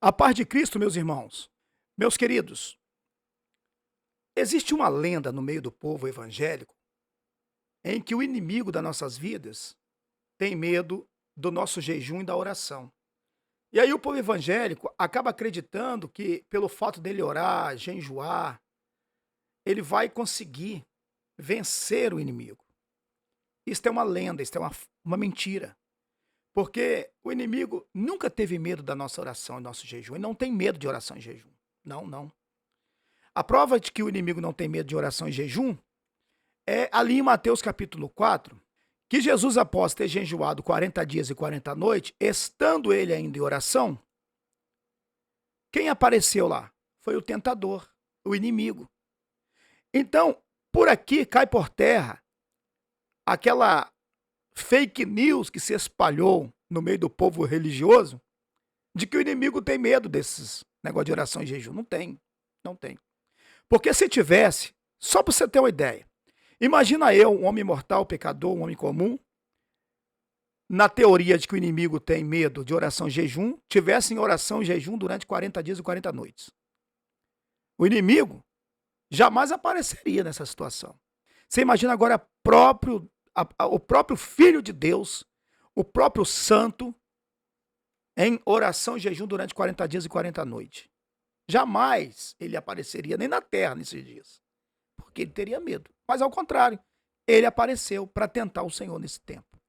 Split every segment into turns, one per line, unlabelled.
A paz de Cristo, meus irmãos, meus queridos, existe uma lenda no meio do povo evangélico em que o inimigo das nossas vidas tem medo do nosso jejum e da oração. E aí o povo evangélico acaba acreditando que pelo fato dele orar, jejuar, ele vai conseguir vencer o inimigo. Isto é uma lenda, isto é uma mentira. Porque o inimigo nunca teve medo da nossa oração e nosso jejum. Ele não tem medo de oração e jejum. Não, não. A prova de que o inimigo não tem medo de oração e jejum é ali em Mateus capítulo 4, que Jesus, após ter jejuado 40 dias e 40 noites, estando ele ainda em oração, quem apareceu lá? Foi o tentador, o inimigo. Então, por aqui cai por terra aquela fake news que se espalhou no meio do povo religioso de que o inimigo tem medo desses negócios de oração e jejum. Não tem, não tem. Porque se tivesse, só para você ter uma ideia, imagina eu, um homem mortal, pecador, um homem comum, na teoria de que o inimigo tem medo de oração e jejum, tivesse em oração e jejum durante 40 dias e 40 noites. O inimigo jamais apareceria nessa situação. Você imagina agora o próprio Filho de Deus, o próprio Santo, em oração e jejum durante 40 dias e 40 noites. Jamais ele apareceria nem na terra nesses dias, porque ele teria medo. Mas ao contrário, ele apareceu para tentar o Senhor nesse tempo,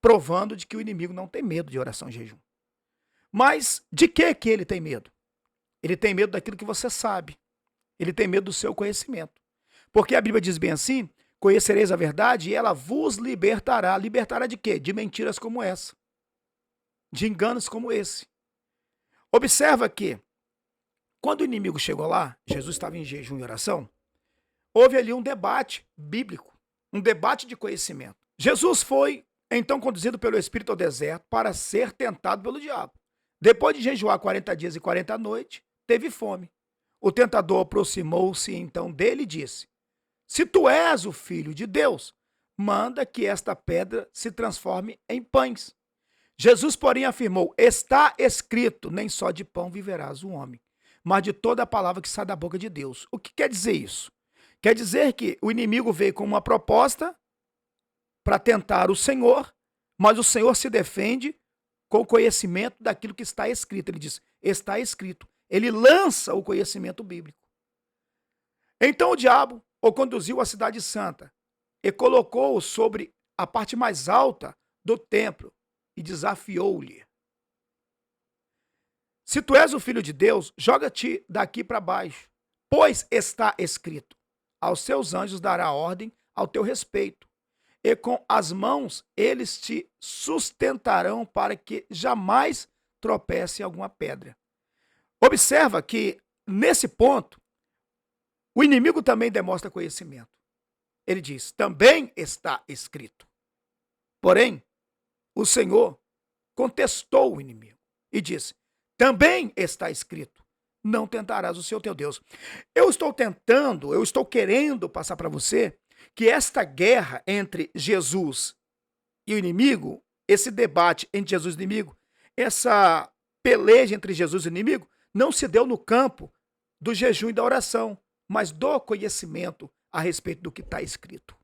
provando de que o inimigo não tem medo de oração e jejum. Mas de que ele tem medo? Ele tem medo daquilo que você sabe. Ele tem medo do seu conhecimento. Porque a Bíblia diz bem assim: conhecereis a verdade e ela vos libertará. Libertará de quê? De mentiras como essa. De enganos como esse. Observa que, quando o inimigo chegou lá, Jesus estava em jejum e oração, houve ali um debate bíblico, um debate de conhecimento. Jesus foi, então, conduzido pelo Espírito ao deserto para ser tentado pelo diabo. Depois de jejuar 40 dias e 40 noites, teve fome. O tentador aproximou-se então dele e disse: se tu és o Filho de Deus, manda que esta pedra se transforme em pães. Jesus, porém, afirmou: está escrito, nem só de pão viverás o homem, mas de toda a palavra que sai da boca de Deus. O que quer dizer isso? Quer dizer que o inimigo veio com uma proposta para tentar o Senhor, mas o Senhor se defende com o conhecimento daquilo que está escrito. Ele diz: está escrito. Ele lança o conhecimento bíblico. Então o diabo o conduziu à cidade santa e colocou-o sobre a parte mais alta do templo e desafiou-lhe: se tu és o Filho de Deus, joga-te daqui para baixo, pois está escrito: aos seus anjos dará ordem ao teu respeito, e com as mãos eles te sustentarão para que jamais tropece em alguma pedra. Observa que, nesse ponto, o inimigo também demonstra conhecimento. Ele diz: também está escrito. Porém, o Senhor contestou o inimigo e disse: também está escrito: não tentarás o Senhor teu Deus. Eu estou querendo passar para você que esta guerra entre Jesus e o inimigo, esse debate entre Jesus e o inimigo, essa peleja entre Jesus e o inimigo, não se deu no campo do jejum e da oração, mas do conhecimento a respeito do que está escrito.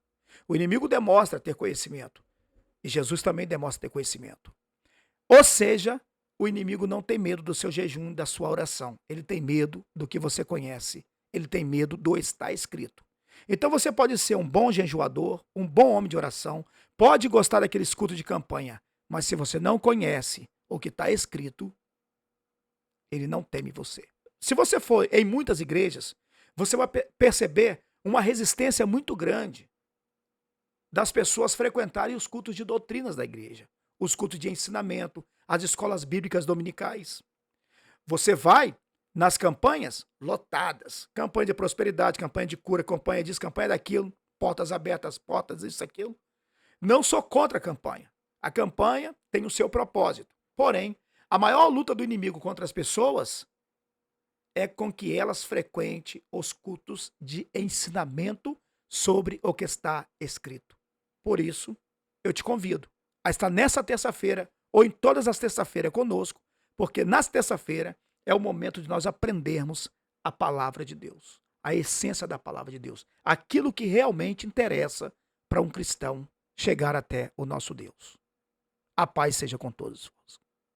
O inimigo demonstra ter conhecimento e Jesus também demonstra ter conhecimento. Ou seja, o inimigo não tem medo do seu jejum e da sua oração. Ele tem medo do que você conhece. Ele tem medo do está escrito. Então você pode ser um bom jejuador, um bom homem de oração, pode gostar daquele culto de campanha, mas se você não conhece o que está escrito, ele não teme você. Se você for em muitas igrejas, você vai perceber uma resistência muito grande das pessoas frequentarem os cultos de doutrinas da igreja, os cultos de ensinamento, as escolas bíblicas dominicais. Você vai nas campanhas lotadas, campanha de prosperidade, campanha de cura, campanha disso, campanha daquilo, portas abertas, portas isso, aquilo. Não sou contra a campanha. A campanha tem o seu propósito. Porém, a maior luta do inimigo contra as pessoas é com que elas frequentem os cultos de ensinamento sobre o que está escrito. Por isso, eu te convido a estar nessa terça-feira ou em todas as terças-feiras conosco, porque nas terça-feiras é o momento de nós aprendermos a palavra de Deus, a essência da palavra de Deus, aquilo que realmente interessa para um cristão chegar até o nosso Deus. A paz seja com todos.